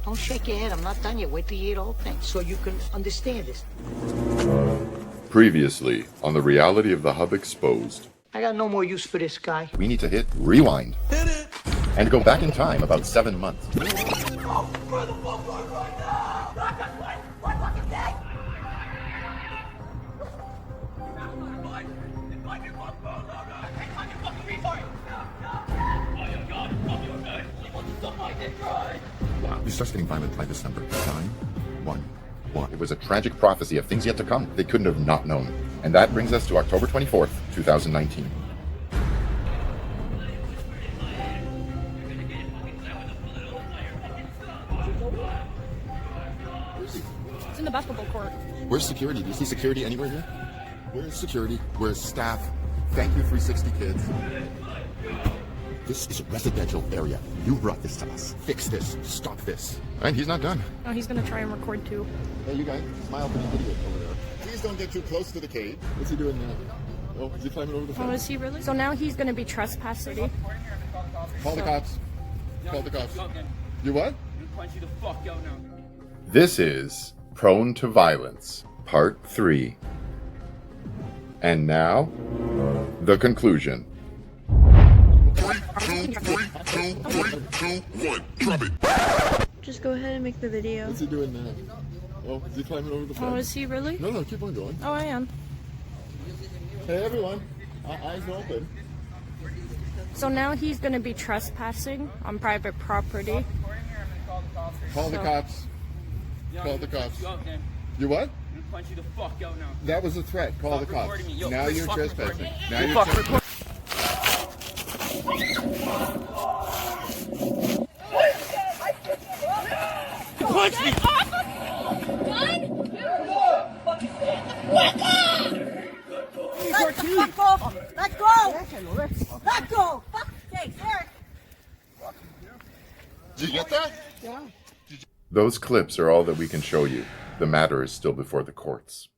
Don't shake your head. I'm not done yet. Wait till you hear the whole thing so you can understand this. Previously, on the reality of the Hub Exposed. I got no more use for this guy. We need to hit rewind. Hit it! And go back in time about 7 months. Oh, for the fuck right now! What fucking thing? He starts getting violent by December. 9-1-1. It was a tragic prophecy of things yet to come. They couldn't have not known. And that brings us to October 24th, 2019. It's in the basketball court. Where's security? Do you see security anywhere here? Where's security? Where's staff? Thank you, 360 kids. This is a residential area. You brought this to us. Fix this. Stop this. And he's not done. Oh, he's gonna try and record too. Hey, you guys, smile for the video over there. Please don't get too close to the cage. What's he doing now? Oh, is he climbing over the fence? Oh, is he really? So now he's gonna be trespassing. Call the cops. Call the cops. You what? This is Prone to Violence, Part 3. And now, the conclusion. 3, 2, 1, drop it. Just go ahead and make the video. What's he doing now? Oh, is he climbing over the fence? Oh, is he really? No, keep on going. Oh, I am. Hey, everyone. Eyes open. So now he's gonna be trespassing on private property. Call the cops. Call the cops. You what? Punch you the fuck out now. That was a threat. Call the cops. Now you're trespassing. Now you're recording. Punch me! Let the fuck off! Let go! Let go! Fuck sakes, Eric! Did you get that? Yeah. Those clips are all that we can show you. The matter is still before the courts.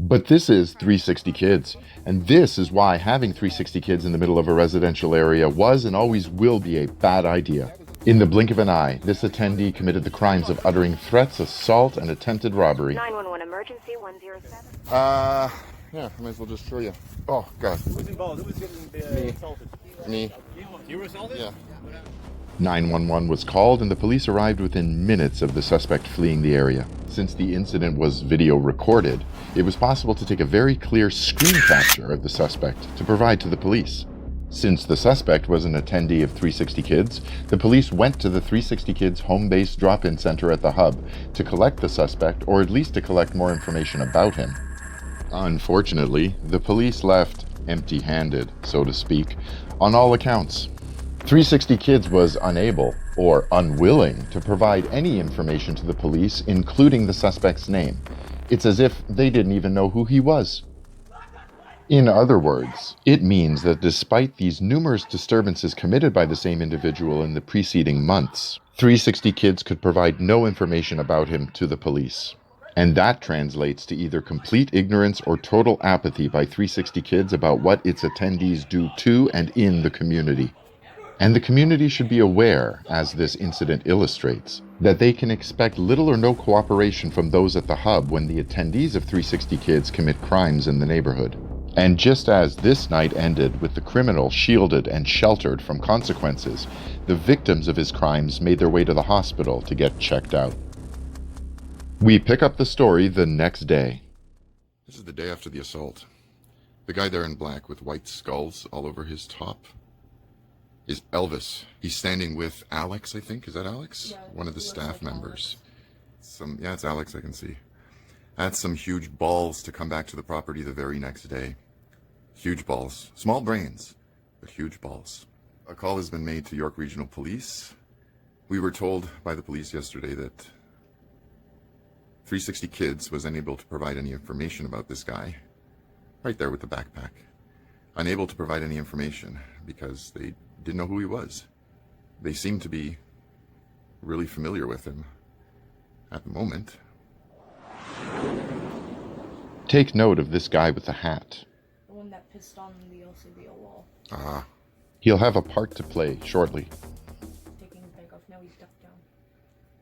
But this is 360 Kids, and this is why having 360 Kids in the middle of a residential area was and always will be a bad idea. In the blink of an eye, this attendee committed the crimes of uttering threats, assault, and attempted robbery. 911 emergency 107. Yeah, I might as well just show you. Oh, God. Who's involved? Who was getting assaulted? Me. You were assaulted? Yeah. 911 was called, and the police arrived within minutes of the suspect fleeing the area. Since the incident was video recorded, it was possible to take a very clear screen capture of the suspect to provide to the police. Since the suspect was an attendee of 360 Kids, the police went to the 360 Kids home-based drop-in center at the Hub to collect the suspect, or at least to collect more information about him. Unfortunately, the police left empty-handed, so to speak, on all accounts. 360 Kids was unable, or unwilling, to provide any information to the police, including the suspect's name. It's as if they didn't even know who he was. In other words, it means that despite these numerous disturbances committed by the same individual in the preceding months, 360 Kids could provide no information about him to the police. And that translates to either complete ignorance or total apathy by 360 Kids about what its attendees do to and in the community. And the community should be aware, as this incident illustrates, that they can expect little or no cooperation from those at the Hub when the attendees of 360 Kids commit crimes in the neighborhood. And just as this night ended with the criminal shielded and sheltered from consequences, the victims of his crimes made their way to the hospital to get checked out. We pick up the story the next day. This is the day after the assault. The guy there in black with white skulls all over his top is Elvis. He's standing with Alex, I think. Is that Alex? Yeah, one of the staff members. Yeah, it's Alex, I can see. That's some huge balls to come back to the property the very next day. Huge balls. Small brains, but huge balls. A call has been made to York Regional Police. We were told by the police yesterday that 360 Kids was unable to provide any information about this guy. Right there with the backpack. Unable to provide any information because they didn't know who he was. They seemed to be really familiar with him at the moment. Take note of this guy with the hat. The one that pissed on the LCBO wall. Ah. He'll have a part to play shortly. Taking his bag off, now he's ducked down.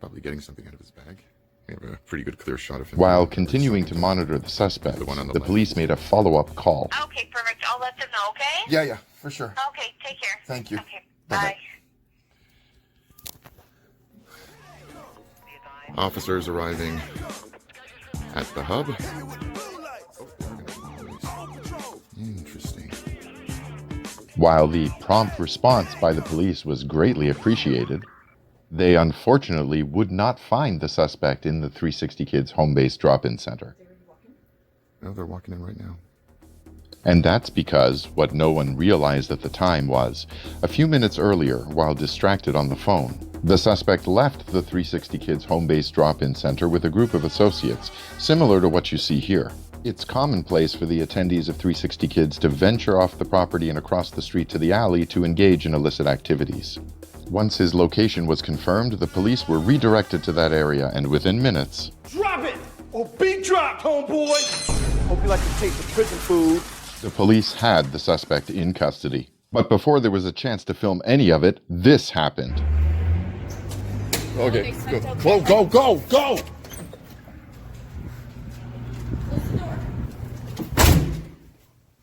Probably getting something out of his bag. We have a pretty good clear shot of him. While continuing to monitor the suspect, The one on the the left. police made a follow-up call. Okay, perfect. I'll let them know, okay? Yeah, for sure. Okay, take care. Thank you. Okay, Bye-bye. bye. Officers arriving at the hub. Interesting. While the prompt response by the police was greatly appreciated, they unfortunately would not find the suspect in the 360 Kids home-based drop-in center. No, they're walking in right now. And that's because what no one realized at the time was, a few minutes earlier, while distracted on the phone, the suspect left the 360 Kids home-based drop-in center with a group of associates, similar to what you see here. It's commonplace for the attendees of 360 Kids to venture off the property and across the street to the alley to engage in illicit activities. Once his location was confirmed, the police were redirected to that area, and within minutes, Drop it or be dropped, homeboy. Hope you like to taste the prison food. the police had the suspect in custody. But before there was a chance to film any of it, this happened. Okay, go!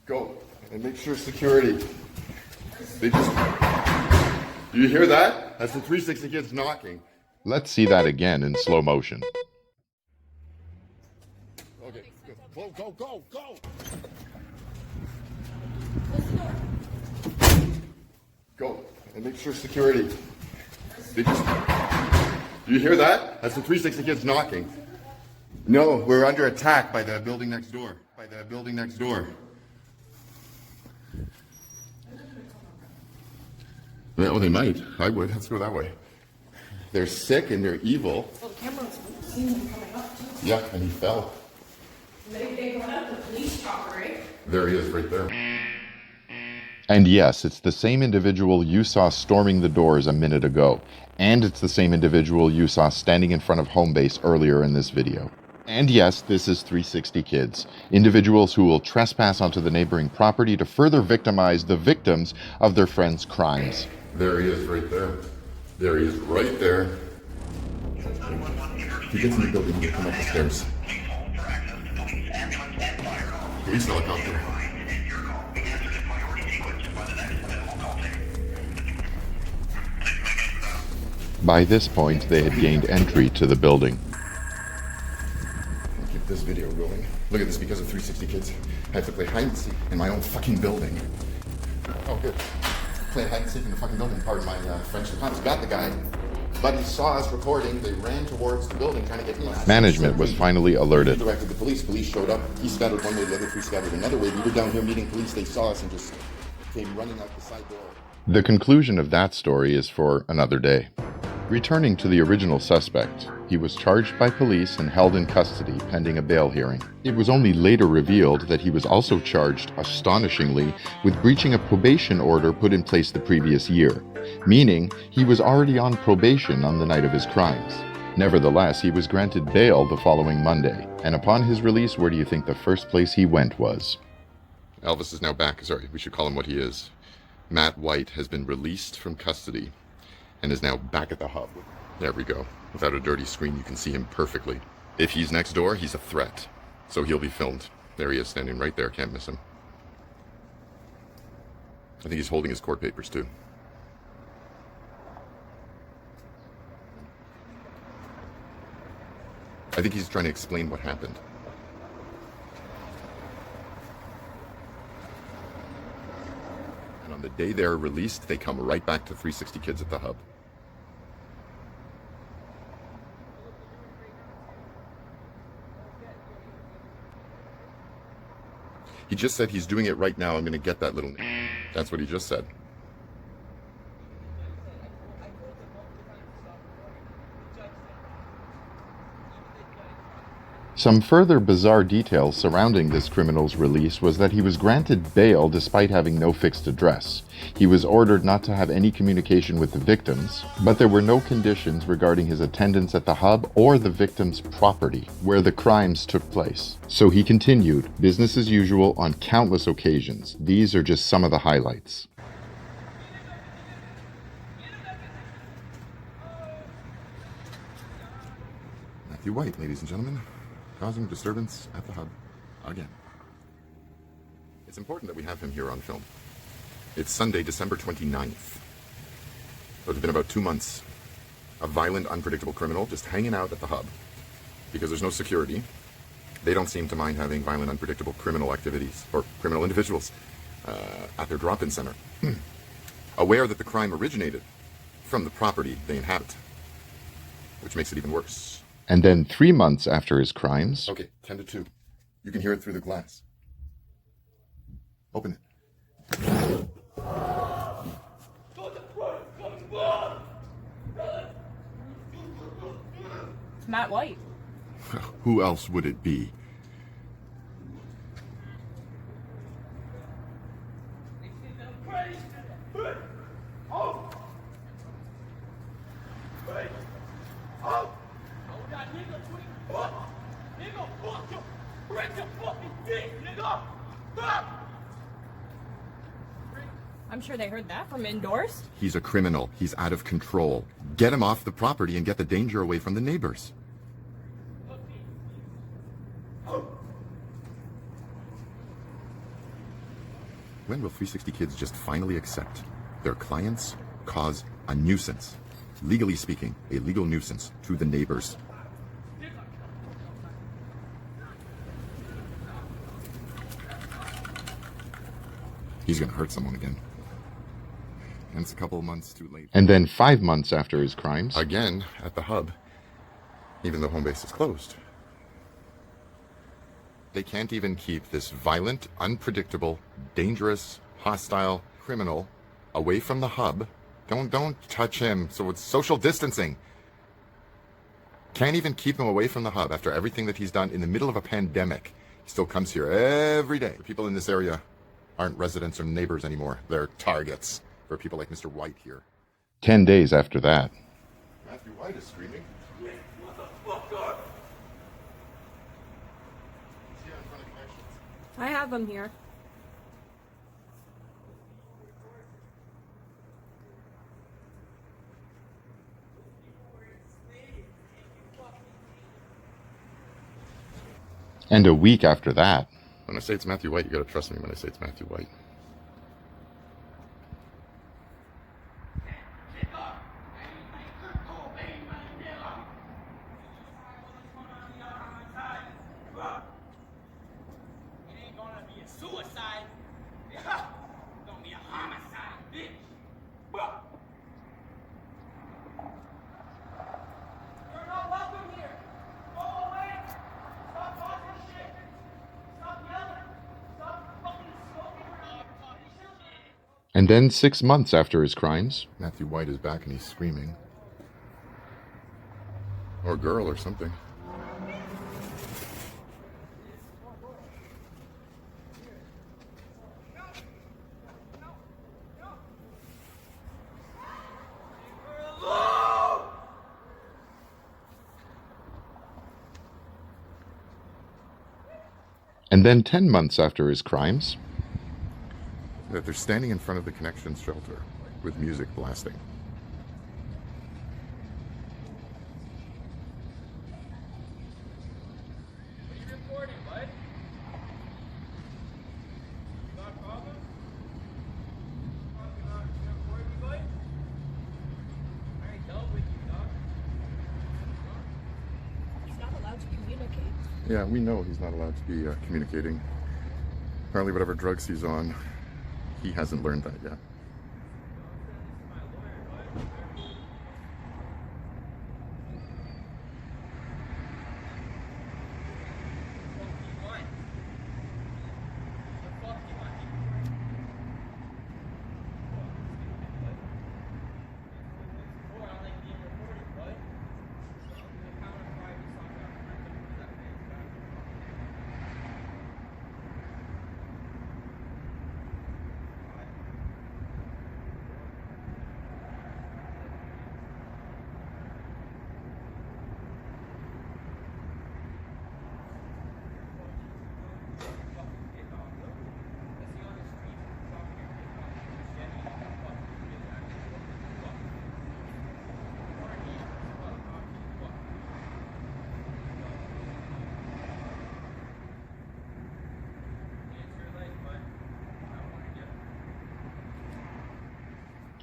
Go, and make sure security. They just... Do you hear that? That's the 360 Kids knocking. Let's see that again in slow motion. Okay, go! Go, and make sure security. They just... Do you hear that? That's the 360 Kids knocking. No, we're under attack by the building next door. Well, they might. I would. Let's go that way. They're sick and they're evil. Well, the camera's seen him coming up, too. Yeah, and he fell. They brought out the police chopper, right? There he is, right there. And yes, it's the same individual you saw storming the doors a minute ago. And it's the same individual you saw standing in front of Homebase earlier in this video. And yes, this is 360 Kids, individuals who will trespass onto the neighboring property to further victimize the victims of their friends' crimes. There he is, right there. There he is, right there. If he gets in the building, he'll come up the stairs. Police helicopter. By this point, they had gained entry to the building. I'll keep this video going. Look at this, because of 360 Kids, I have to play hide and seek in my own fucking building. Oh, good. Play hide and seek in the fucking building. Pardon my French. The cops got the guy, but he saw us recording. They ran towards the building trying to get him. Management was finally alerted. He directed the police. Police showed up. He scattered one way, the other three scattered another way. We were down here meeting police. They saw us and just came running out the side door. The conclusion of that story is for another day. Returning to the original suspect, he was charged by police and held in custody pending a bail hearing. It was only later revealed that he was also charged, astonishingly, with breaching a probation order put in place the previous year, meaning he was already on probation on the night of his crimes. Nevertheless, he was granted bail the following Monday, and upon his release, where do you think the first place he went was? Elvis is now back. Sorry, we should call him what he is. Matt White has been released from custody and is now back at the hub. There we go. Without a dirty screen, you can see him perfectly. If he's next door, he's a threat. So he'll be filmed. There he is, standing right there. Can't miss him. I think he's holding his court papers, too. I think he's trying to explain what happened. And on the day they're released, they come right back to 360 Kids at the hub. He just said he's doing it right now. I'm going to get that little... That's what he just said. Some further bizarre details surrounding this criminal's release was that he was granted bail despite having no fixed address. He was ordered not to have any communication with the victims, but there were no conditions regarding his attendance at the hub or the victim's property, where the crimes took place. So he continued, business as usual on countless occasions. These are just some of the highlights. Matthew White, ladies and gentlemen, causing disturbance at the hub again. It's important that we have him here on film. It's Sunday, December 29th. So it's been about 2 months. A violent, unpredictable criminal just hanging out at the hub. Because there's no security, they don't seem to mind having violent, unpredictable criminal activities, or criminal individuals, at their drop-in center. Aware that the crime originated from the property they inhabit. Which makes it even worse. And then 3 months after his crimes... Okay, 10 to 2. You can hear it through the glass. Open it. It's Matt White. Who else would it be? I'm sure they heard that from indoors. He's a criminal. He's out of control. Get him off the property and get the danger away from the neighbors. When will 360 Kids just finally accept their clients cause a nuisance? Legally speaking, a legal nuisance to the neighbors. He's gonna hurt someone again. And it's a couple of months too late. And then 5 months after his crimes... Again, at the hub, even though home base is closed. They can't even keep this violent, unpredictable, dangerous, hostile criminal away from the hub. Don't touch him. So it's social distancing. Can't even keep him away from the hub after everything that he's done in the middle of a pandemic. He still comes here every day. The people in this area aren't residents or neighbors anymore. They're targets for people like Mr. White here. 10 days after that... Matthew White is screaming. I have them here. And a week after that... When I say it's Matthew White, you gotta trust me when I say it's Matthew White. And then 6 months after his crimes... Matthew White is back and he's screaming. Or girl or something. And then 10 months after his crimes... That they're standing in front of the Connection shelter with music blasting. What are you recording, bud? Got a problem? You recording me, bud? I already dealt with you, dog. He's not allowed to communicate. Yeah, we know he's not allowed to be communicating. Apparently whatever drugs he's on, he hasn't learned that yet.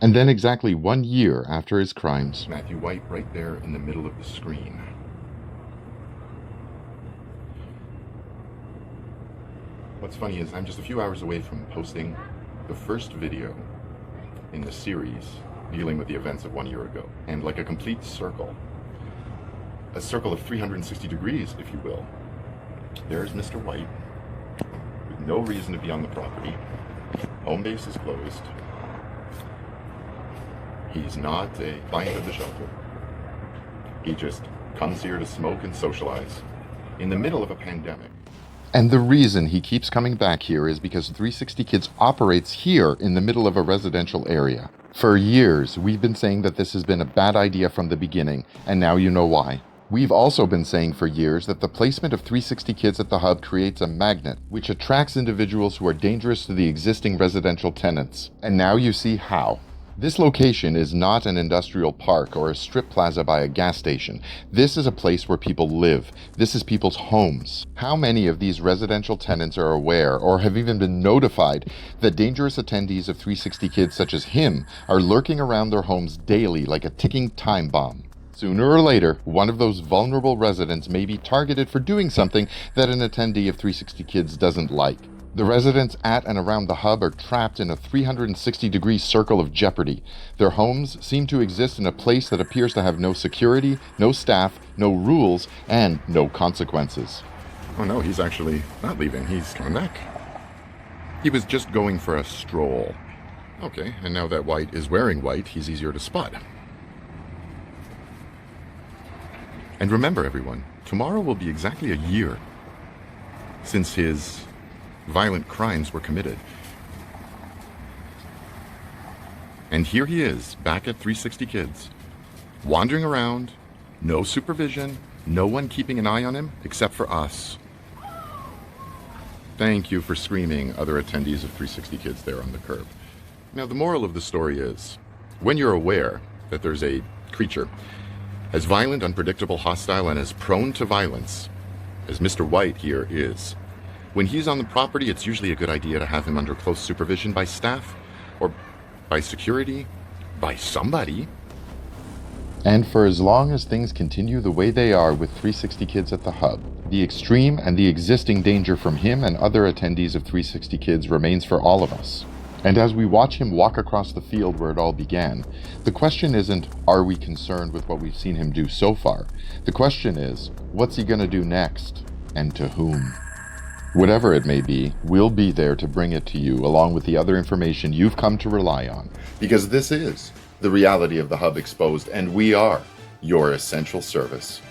And then exactly 1 year after his crimes, Matthew White right there in the middle of the screen. What's funny is I'm just a few hours away from posting the first video in the series dealing with the events of 1 year ago. And like a complete circle, a circle of 360 degrees, if you will, there's Mr. White with no reason to be on the property. Home base is closed. He's not a client of the shelter. He just comes here to smoke and socialize in the middle of a pandemic. and the reason he keeps coming back here is because 360 Kids operates here in the middle of a residential area. For years, we've been saying that this has been a bad idea from the beginning, and now you know why. We've also been saying for years that the placement of 360 Kids at the hub creates a magnet, which attracts individuals who are dangerous to the existing residential tenants. And now you see how. This location is not an industrial park or a strip plaza by a gas station. This is a place where people live. This is people's homes. How many of these residential tenants are aware or have even been notified that dangerous attendees of 360 Kids such as him are lurking around their homes daily like a ticking time bomb? Sooner or later, one of those vulnerable residents may be targeted for doing something that an attendee of 360 Kids doesn't like. The residents at and around the hub are trapped in a 360-degree circle of jeopardy. Their homes seem to exist in a place that appears to have no security, no staff, no rules, and no consequences. Oh no, he's actually not leaving. He's coming back. He was just going for a stroll. Okay, and now that White is wearing white, he's easier to spot. And remember, everyone, tomorrow will be exactly a year since his violent crimes were committed. And here he is, back at 360 Kids, wandering around, no supervision, no one keeping an eye on him except for us. Thank you for screaming, other attendees of 360 Kids there on the curb. Now, the moral of the story is, when you're aware that there's a creature as violent, unpredictable, hostile, and as prone to violence as Mr. White here is, when he's on the property, it's usually a good idea to have him under close supervision by staff, or by security, by somebody. And for as long as things continue the way they are with 360 Kids at the hub, the extreme and the existing danger from him and other attendees of 360 Kids remains for all of us. And as we watch him walk across the field where it all began, the question isn't, are we concerned with what we've seen him do so far? The question is, what's he gonna do next? And to whom? Whatever it may be, we'll be there to bring it to you along with the other information you've come to rely on. Because this is the reality of the Hub Exposed, and we are your essential service.